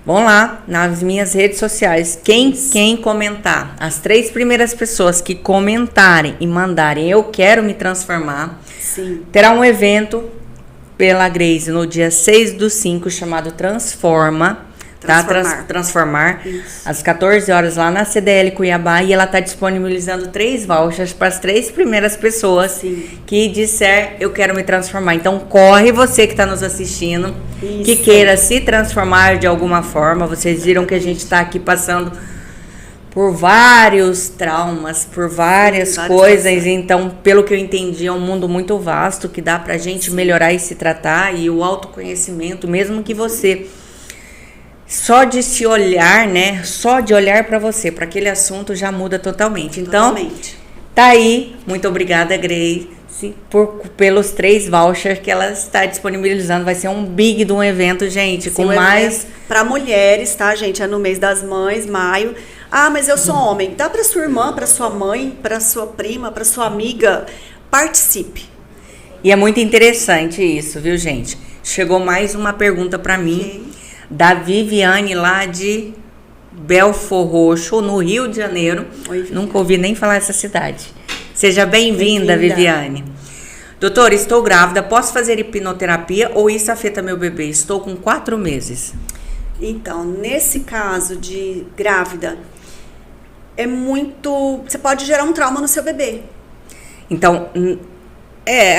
Vão lá nas minhas redes sociais. Quem comentar, as 3 primeiras pessoas que comentarem e mandarem eu quero me transformar, terá um evento pela Grazi no dia 6/5 chamado Transformar. Transformar às 14 horas lá na CDL Cuiabá, e ela está disponibilizando 3 vouchers para as 3 primeiras pessoas que disser eu quero me transformar. Então corre, você que está nos assistindo, que queira se transformar de alguma forma. Vocês viram que a gente está aqui passando por vários traumas, por várias coisas. Então, pelo que eu entendi, é um mundo muito vasto que dá para a gente melhorar e se tratar, e o autoconhecimento, mesmo que você só de se olhar, né? Só de olhar para você, para aquele assunto, já muda totalmente. Então, tá aí. Muito obrigada, Grace, pelos 3 vouchers que ela está disponibilizando. Vai ser um big de um evento, gente. Com mais para mulheres, tá, gente? É no mês das mães, maio. Mas eu sou homem. Dá para sua irmã, para sua mãe, para sua prima, para sua amiga. Participe. E é muito interessante isso, viu, gente? Chegou mais uma pergunta para mim. Da Viviane, lá de Belfor Roxo, no Rio de Janeiro. Oi, Viviane. Nunca ouvi nem falar essa cidade. Seja bem-vinda, Viviane. Doutora, estou grávida, posso fazer hipnoterapia ou isso afeta meu bebê? Estou com 4 meses. Então, nesse caso de grávida, é muito... Você pode gerar um trauma no seu bebê. Então,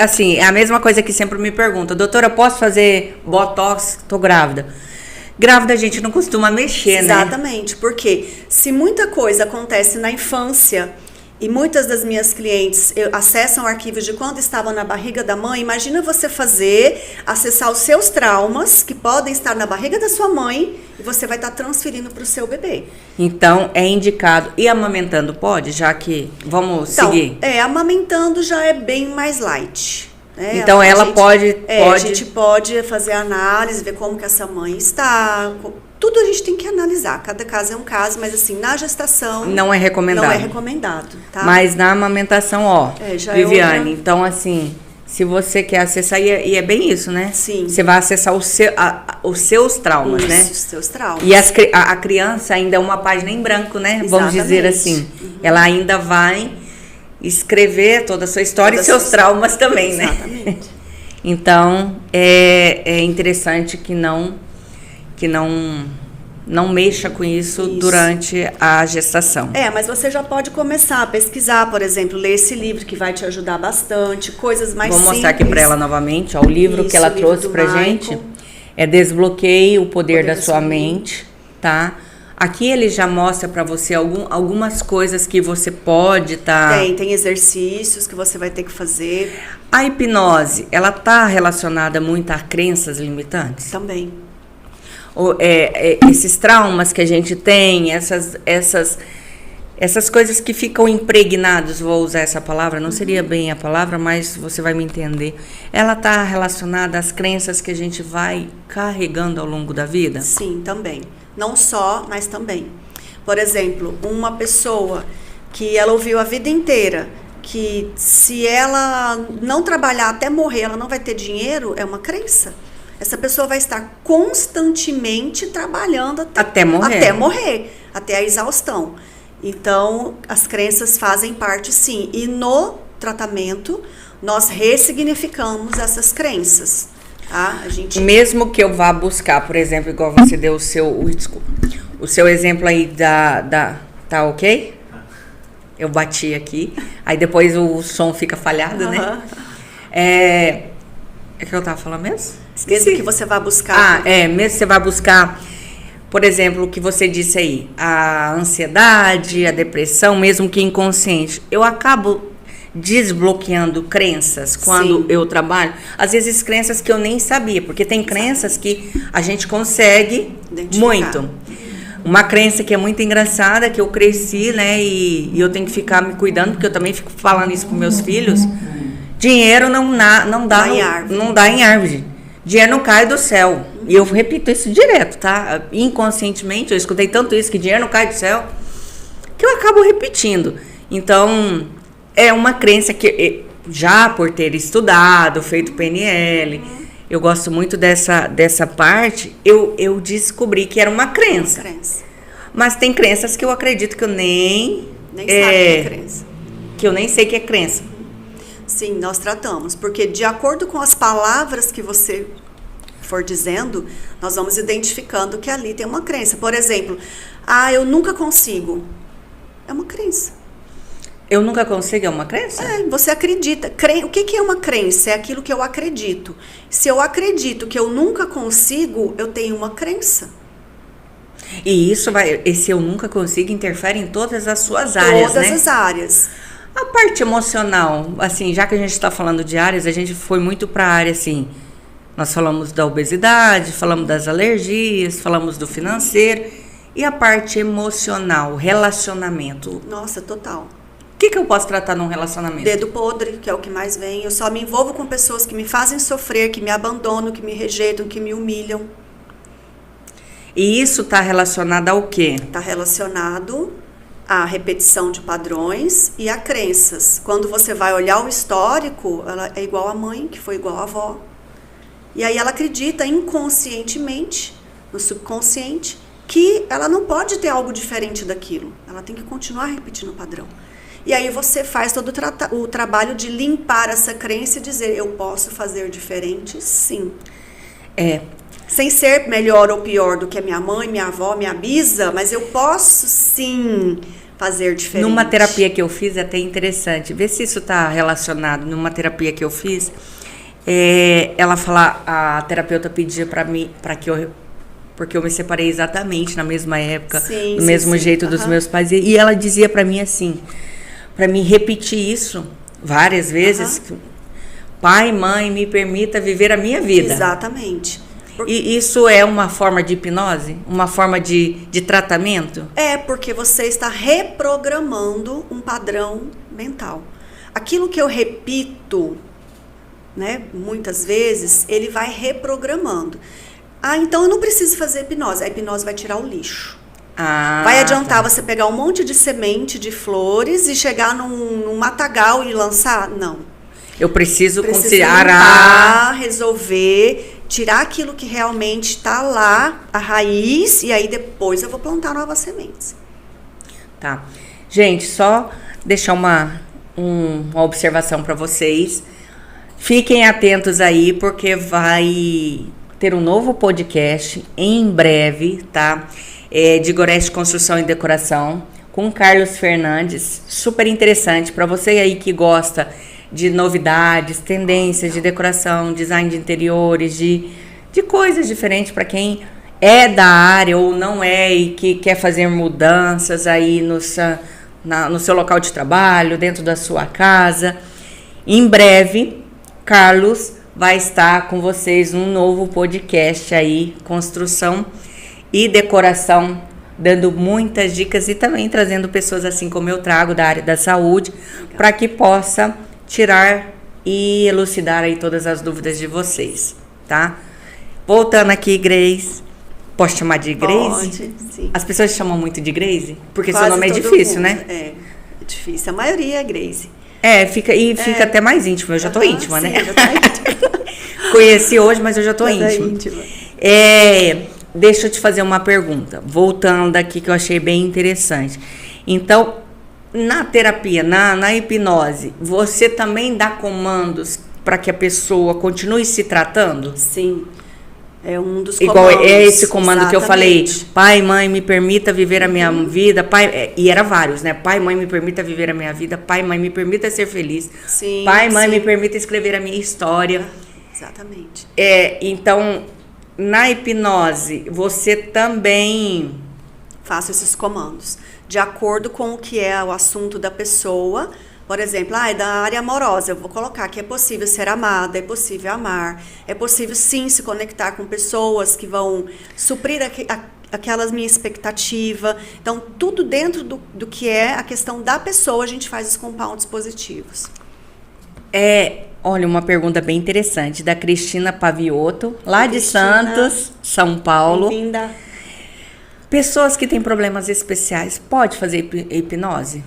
assim, é a mesma coisa que sempre me perguntam. Doutora, posso fazer botox? Estou grávida. Grávida a gente não costuma mexer, né? Exatamente, porque se muita coisa acontece na infância e muitas das minhas clientes acessam arquivos de quando estavam na barriga da mãe, imagina você acessar os seus traumas que podem estar na barriga da sua mãe e você vai estar transferindo para o seu bebê. Então, é indicado. E amamentando pode? Já que vamos seguir? Amamentando já é bem mais light. Então ela pode... A gente pode fazer análise, ver como que essa mãe está. Tudo a gente tem que analisar. Cada caso é um caso, mas assim, na gestação... Não é recomendado. Não é recomendado, tá? Mas na amamentação, já Viviane, outra... então assim, se você quer acessar, e é bem isso, né? Sim. Você vai acessar os seus traumas, né? Os seus traumas. E a criança ainda é uma página em branco, né? Exatamente. Vamos dizer assim. Ela ainda vai... escrever toda a sua história e seus traumas também, né? Exatamente. Então, é interessante que não mexa com isso durante a gestação. Mas você já pode começar a pesquisar, por exemplo, ler esse livro que vai te ajudar bastante, coisas mais simples. Vou mostrar aqui para ela novamente, ó, o livro que ela trouxe pra gente é Desbloqueie o Poder da Sua Mente, tá? Aqui ele já mostra para você algumas coisas que você pode Tem exercícios que você vai ter que fazer. A hipnose, ela tá relacionada muito a crenças limitantes? Também. Esses traumas que a gente tem, essas coisas que ficam impregnados, vou usar essa palavra, não seria bem a palavra, mas você vai me entender. Ela tá relacionada às crenças que a gente vai carregando ao longo da vida? Sim, também. Não só, mas também. Por exemplo, uma pessoa que ela ouviu a vida inteira que se ela não trabalhar até morrer, ela não vai ter dinheiro, é uma crença. Essa pessoa vai estar constantemente trabalhando até morrer, até a exaustão. Então, as crenças fazem parte, sim. E no tratamento, nós ressignificamos essas crenças. Tá? Mesmo que eu vá buscar, por exemplo, igual você deu o seu exemplo aí tá ok? Eu bati aqui, aí depois o som fica falhado, né? É que eu tava falando mesmo? Mesmo que você vá buscar. Mesmo que você vá buscar, por exemplo, o que você disse aí, a ansiedade, a depressão, mesmo que inconsciente, eu acabo desbloqueando crenças quando eu trabalho, às vezes crenças que eu nem sabia, porque tem crenças que a gente consegue muito. Uma crença que é muito engraçada, que eu cresci, né, e eu tenho que ficar me cuidando, porque eu também fico falando isso para meus filhos. Dinheiro não dá em árvore. Dinheiro não cai do céu. E eu repito isso direto, tá? Inconscientemente, eu escutei tanto isso, que dinheiro não cai do céu, que eu acabo repetindo. Então, é uma crença que, já por ter estudado, feito PNL, eu gosto muito dessa parte, eu descobri que era uma crença. Mas tem crenças que eu acredito que eu nem sabe que é crença. Que eu nem sei que é crença. Sim, nós tratamos, porque de acordo com as palavras que você for dizendo, nós vamos identificando que ali tem uma crença. Por exemplo, eu nunca consigo. É uma crença. Eu nunca consigo é uma crença? Você acredita. O que é uma crença? É aquilo que eu acredito. Se eu acredito que eu nunca consigo, eu tenho uma crença. E esse eu nunca consigo interfere em todas as suas áreas, né? Todas as áreas. A parte emocional, assim, já que a gente está falando de áreas, a gente foi muito para a área, assim, nós falamos da obesidade, falamos das alergias, falamos do financeiro, e a parte emocional, relacionamento. Nossa, total. O que eu posso tratar num relacionamento? Dedo podre, que é o que mais vem. Eu só me envolvo com pessoas que me fazem sofrer, que me abandonam, que me rejeitam, que me humilham. E isso está relacionado ao quê? Está relacionado à repetição de padrões e a crenças. Quando você vai olhar o histórico, ela é igual à mãe, que foi igual à avó. E aí ela acredita inconscientemente, no subconsciente, que ela não pode ter algo diferente daquilo. Ela tem que continuar repetindo o padrão. E aí você faz todo o trabalho de limpar essa crença e dizer, eu posso fazer diferente, sim. Sem ser melhor ou pior do que a minha mãe, minha avó, minha bisa, mas eu posso sim fazer diferente. Numa terapia que eu fiz, é até interessante, vê se isso está relacionado. Numa terapia que eu fiz, ela fala, a terapeuta pedia para mim, porque eu me separei exatamente na mesma época, do mesmo jeito dos meus pais, e ela dizia para mim assim, para mim repetir isso várias vezes, pai, mãe, me permita viver a minha vida. Exatamente. E isso é uma forma de hipnose? Uma forma de tratamento? Porque você está reprogramando um padrão mental. Aquilo que eu repito, né, muitas vezes, ele vai reprogramando. Então eu não preciso fazer hipnose. A hipnose vai tirar o lixo. Vai adiantar você pegar um monte de semente de flores e chegar num matagal e lançar? Não. Eu preciso limpar, resolver, tirar aquilo que realmente está lá, a raiz, e aí depois eu vou plantar novas sementes. Tá. Gente, só deixar uma observação para vocês. Fiquem atentos aí, porque vai ter um novo podcast em breve, tá? De Goreste Construção e Decoração, com Carlos Fernandes. Super interessante para você aí que gosta de novidades, tendências de decoração, design de interiores, de coisas diferentes para quem é da área ou não é e que quer fazer mudanças aí no seu local de trabalho, dentro da sua casa. Em breve, Carlos vai estar com vocês num novo podcast aí, construção e decoração, dando muitas dicas e também trazendo pessoas assim como eu trago da área da saúde, para que possa tirar e elucidar aí todas as dúvidas de vocês, tá? Voltando aqui, Grace. Posso chamar de Grace? Pode, sim. As pessoas chamam muito de Grace? Porque Quase seu nome é difícil, né? É difícil. A maioria é Grace. Fica até mais íntimo. Eu já tô íntima, sim, né? já tá íntima. Conheci hoje, mas eu já tô íntima. Deixa eu te fazer uma pergunta. Voltando aqui, que eu achei bem interessante. Então, na terapia, na hipnose, você também dá comandos para que a pessoa continue se tratando? Sim. É um dos comandos. Igual esse comando que eu falei, pai, mãe, me permita viver a minha vida, e era vários, né? Pai, mãe, me permita viver a minha vida, pai, mãe, me permita ser feliz, sim, pai, mãe, me permita escrever a minha história. Exatamente. Então, na hipnose, você também... Faço esses comandos, de acordo com o que é o assunto da pessoa. Por exemplo, é da área amorosa, eu vou colocar que é possível ser amada, é possível amar, é possível sim se conectar com pessoas que vão suprir aquela minha expectativa. Então, tudo dentro do que é a questão da pessoa, a gente faz os compounds positivos. Olha, uma pergunta bem interessante, da Cristina Paviotto, lá de Santos, São Paulo. Bem-vinda. Pessoas que têm problemas especiais, pode fazer hipnose?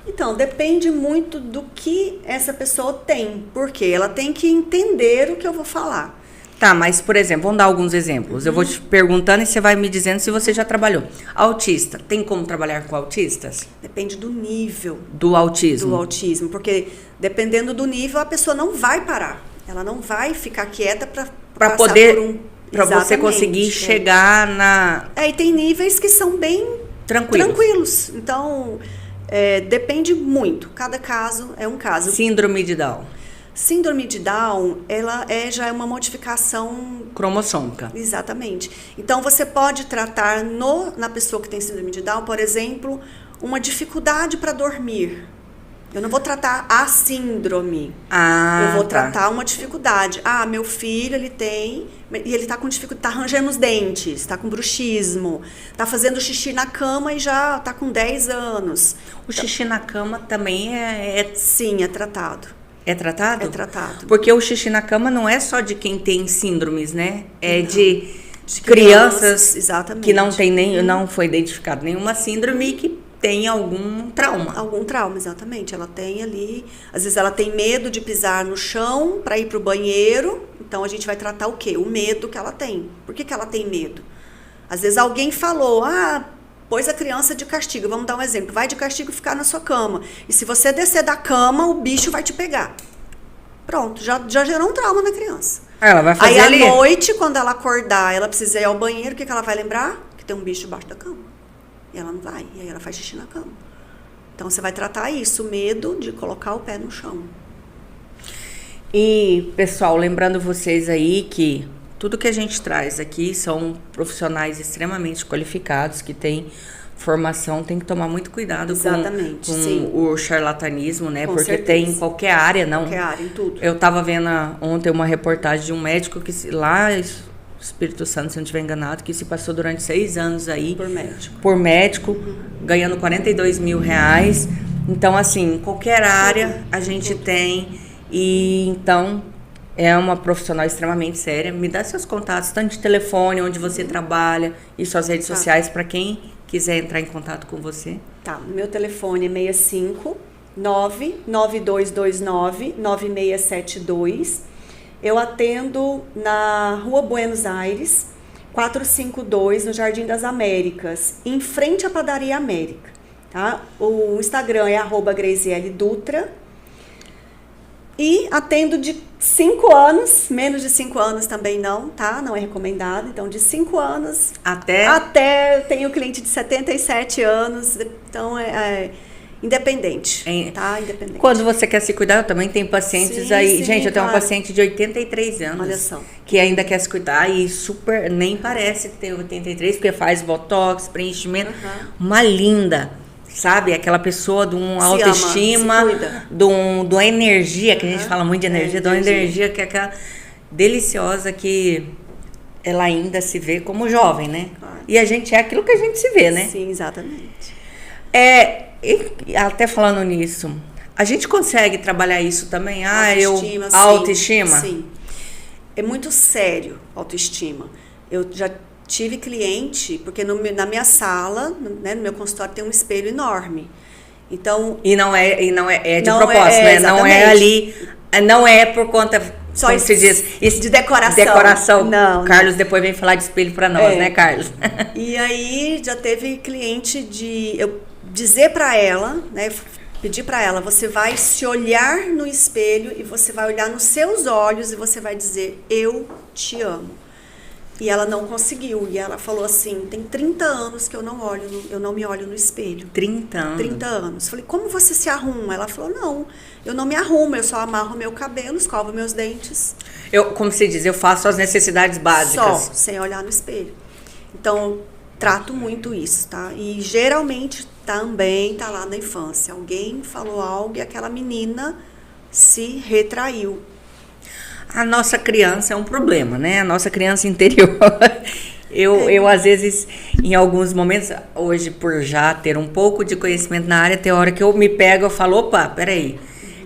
Então, depende muito do que essa pessoa tem, porque ela tem que entender o que eu vou falar. Tá, mas, por exemplo, vamos dar alguns exemplos. Eu vou te perguntando e você vai me dizendo se você já trabalhou. Autista, tem como trabalhar com autistas? Depende do nível. Do autismo? Do autismo, porque dependendo do nível, a pessoa não vai parar. Ela não vai ficar quieta para poder... Para você conseguir chegar na... E tem níveis que são bem tranquilos. Então, depende muito. Cada caso é um caso. Síndrome de Down. Síndrome de Down, ela já é uma modificação... cromossômica. Exatamente. Então, você pode tratar na pessoa que tem síndrome de Down, por exemplo, uma dificuldade para dormir. Eu não vou tratar a síndrome. Eu vou tratar uma dificuldade. Meu filho, ele tem... E ele tá com dificuldade, tá arranjando os dentes, tá com bruxismo, tá fazendo xixi na cama e já tá com 10 anos. O xixi na cama também Sim, é tratado. É tratado? É tratado. Porque o xixi na cama não é só de quem tem síndromes, né? De crianças exatamente, que não foi identificado nenhuma síndrome e que tem algum trauma. Algum trauma, exatamente. Ela tem ali... Às vezes ela tem medo de pisar no chão para ir para o banheiro. Então, a gente vai tratar o quê? O medo que ela tem. Por que ela tem medo? Às vezes alguém falou, pôs a criança de castigo. Vamos dar um exemplo. Vai de castigo ficar na sua cama. E se você descer da cama, o bicho vai te pegar. Pronto, já gerou um trauma na criança. Ela vai fazer Aí, ali. à noite, quando ela acordar, ela precisa ir ao banheiro, o que ela vai lembrar? Que tem um bicho debaixo da cama. E ela não vai. E aí ela faz xixi na cama. Então, você vai tratar isso, o medo de colocar o pé no chão. E, pessoal, lembrando vocês aí que tudo que a gente traz aqui são profissionais extremamente qualificados, que têm formação, tem que tomar muito cuidado Exatamente, com sim. o charlatanismo, né? Com Porque certeza. tem em qualquer área, não. Qualquer área, em tudo. Eu tava vendo ontem uma reportagem de um médico que lá, Espírito Santo, se eu não estiver enganado, que se passou durante 6 anos aí Por médico. ganhando R$42 mil. Então, assim, qualquer área a gente tem. E então é uma profissional extremamente séria. Me dá seus contatos, tanto de telefone, onde você trabalha, e suas redes sociais, para quem quiser entrar em contato com você. Tá, meu telefone é 65 99229 9672. Eu atendo na Rua Buenos Aires, 452, no Jardim das Américas, em frente à Padaria América. Tá? O Instagram é @GrazielleDutra. E atendo de 5 anos, menos de 5 anos também não, tá? Não é recomendado. Então, de 5 anos até tenho cliente de 77 anos, então independente, tá? Independente. Quando você quer se cuidar, eu também tenho pacientes Sim, aí. sim, Gente, eu tenho uma claro. paciente de 83 anos. Olha só. Que ainda quer se cuidar e super, nem parece ter 83, porque faz botox, preenchimento. Uma linda, sabe? Aquela pessoa de uma Se autoestima, ama, se cuida. de uma energia, que a gente fala muito de energia, de uma energia que é aquela deliciosa que ela ainda se vê como jovem, né? Claro. E a gente é aquilo que a gente se vê, né? Sim, exatamente. E até falando nisso, a gente consegue trabalhar isso também? Autoestima, sim. Autoestima? Sim. É muito sério autoestima. Eu já tive cliente, porque na minha sala, né, no meu consultório tem um espelho enorme. Então, E não é de Não propósito, é, né? Não é exatamente. ali, não é por conta, Só como se diz, isso de decoração. decoração. Não, Carlos depois vem falar de espelho pra nós, né, Carlos? E aí já teve cliente de eu dizer para ela, né, pedir para ela, você vai se olhar no espelho e você vai olhar nos seus olhos e você vai dizer, eu te amo. E ela não conseguiu. E ela falou assim, tem 30 anos que eu não me olho no espelho. 30 anos. 30 anos. Falei, como você se arruma? Ela falou, não, eu não me arrumo, eu só amarro meu cabelo, escovo meus dentes. Como se diz, eu faço as necessidades básicas. Só, sem olhar no espelho. Então, trato muito isso, tá? E geralmente também tá lá na infância. Alguém falou algo e aquela menina se retraiu. A nossa criança é um problema, né? A nossa criança interior. Eu, às vezes, em alguns momentos, hoje, por já ter um pouco de conhecimento na área, tem hora que eu me pego e falo, opa, peraí.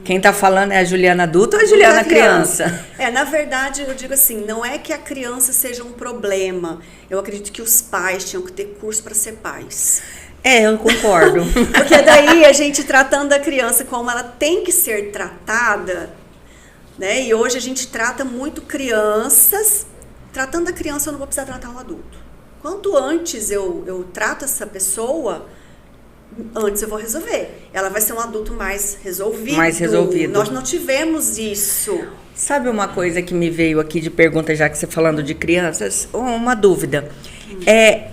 Quem tá falando é a Juliana adulta ou a Juliana criança? Na verdade, eu digo assim, não é que a criança seja um problema. Eu acredito que os pais tinham que ter curso para ser pais. Eu concordo. Porque daí a gente tratando a criança como ela tem que ser tratada, né? E hoje a gente trata muito crianças. Tratando a criança, eu não vou precisar tratar um adulto. Quanto antes eu trato essa pessoa, antes eu vou resolver. Ela vai ser um adulto mais resolvido. Mais resolvido. Nós não tivemos isso. Sabe uma coisa que me veio aqui de pergunta, já que você falando de crianças? Uma dúvida.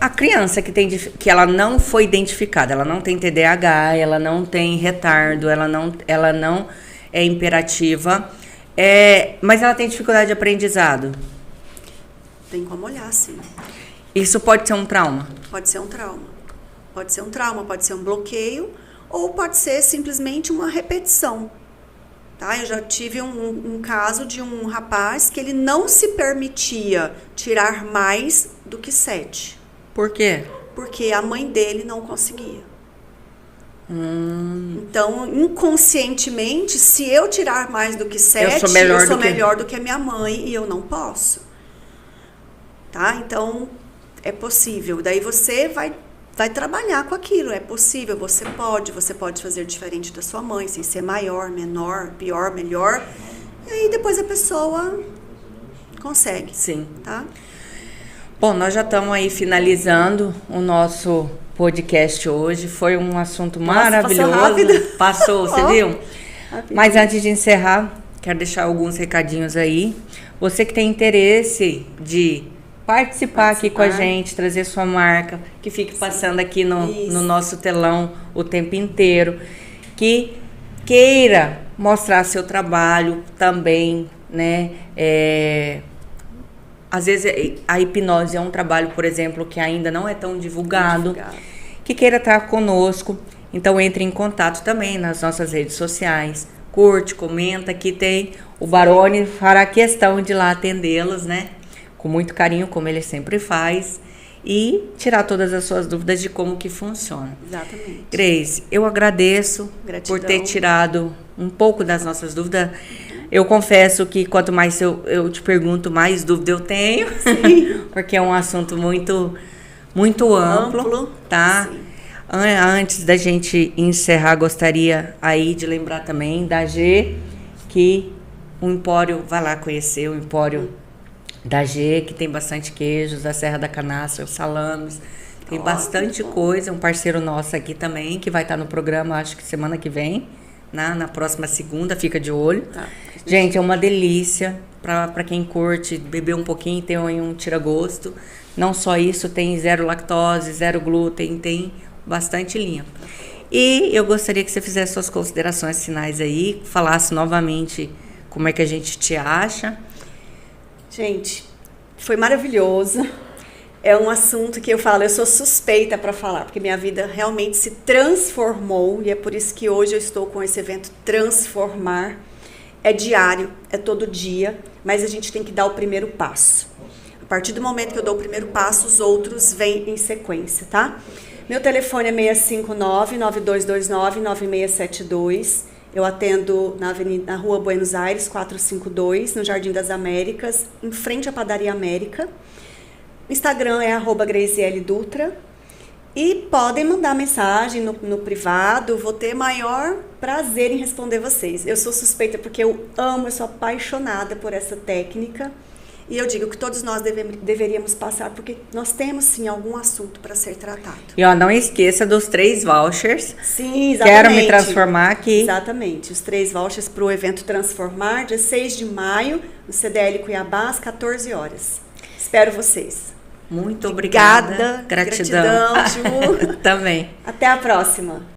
A criança que ela não foi identificada, ela não tem TDAH, ela não tem retardo, ela não é imperativa, mas ela tem dificuldade de aprendizado. Tem como olhar, sim. Isso pode ser um trauma? Pode ser um trauma. Pode ser um trauma, pode ser um bloqueio, ou pode ser simplesmente uma repetição. Tá? Eu já tive um caso de um rapaz que ele não se permitia tirar mais do que 7. Por quê? Porque a mãe dele não conseguia. Então, inconscientemente, se eu tirar mais do que 7, eu sou melhor do que a minha mãe e eu não posso. Tá? Então, é possível. Daí você vai trabalhar com aquilo. É possível, você pode fazer diferente da sua mãe, sem ser maior, menor, pior, melhor. E aí depois a pessoa consegue. Sim. Tá? Bom, nós já estamos aí finalizando o nosso podcast hoje. Foi um assunto maravilhoso. Passou rápido. Passou, você viu? Rápido. Mas antes de encerrar, quero deixar alguns recadinhos aí. Você que tem interesse de participar aqui com a gente, trazer sua marca, que fique passando aqui no nosso telão o tempo inteiro, que queira mostrar seu trabalho também, né? Às vezes a hipnose é um trabalho, por exemplo, que ainda não é tão divulgado, que queira estar conosco, então entre em contato também nas nossas redes sociais, curte, comenta, que tem o Barone, fará questão de ir lá atendê-los, né? Com muito carinho, como ele sempre faz, e tirar todas as suas dúvidas de como que funciona. Exatamente. Grace, eu agradeço por ter tirado um pouco das nossas dúvidas. Eu confesso que quanto mais eu te pergunto, mais dúvida eu tenho, porque é um assunto muito, muito amplo, tá? Sim. Antes da gente encerrar, gostaria aí de lembrar também da G, que o Empório, vai lá conhecer o Empório da G, que tem bastante queijos, da Serra da Canastra, salames, tem bastante coisa. Um parceiro nosso aqui também, que vai estar no programa, acho que semana que vem, na próxima segunda, fica de olho. Tá. Gente, é uma delícia para quem curte beber um pouquinho, tem um tira-gosto. Não só isso, tem 0 lactose, 0 glúten, tem bastante linha. E eu gostaria que você fizesse suas considerações finais aí, falasse novamente como é que a gente te acha. Gente, foi maravilhoso. É um assunto que eu sou suspeita para falar, porque minha vida realmente se transformou e é por isso que hoje eu estou com esse evento Transformar. É diário, é todo dia, mas a gente tem que dar o primeiro passo. A partir do momento que eu dou o primeiro passo, os outros vêm em sequência, tá? Meu telefone é 659-9229-9672. Eu atendo na Rua Buenos Aires, 452, no Jardim das Américas, em frente à Padaria América. O Instagram é @GrazielleDutra. E podem mandar mensagem no privado, vou ter maior prazer em responder vocês. Eu sou suspeita porque eu sou apaixonada por essa técnica. E eu digo que todos nós deveríamos passar, porque nós temos sim algum assunto para ser tratado. E não esqueça dos 3 vouchers. Sim, exatamente. Quero me transformar aqui. Exatamente, os 3 vouchers para o evento Transformar, dia 6 de maio, no CDL Cuiabá, às 14 horas. Espero vocês. Muito obrigada. Gratidão, Ju. Também. Até a próxima.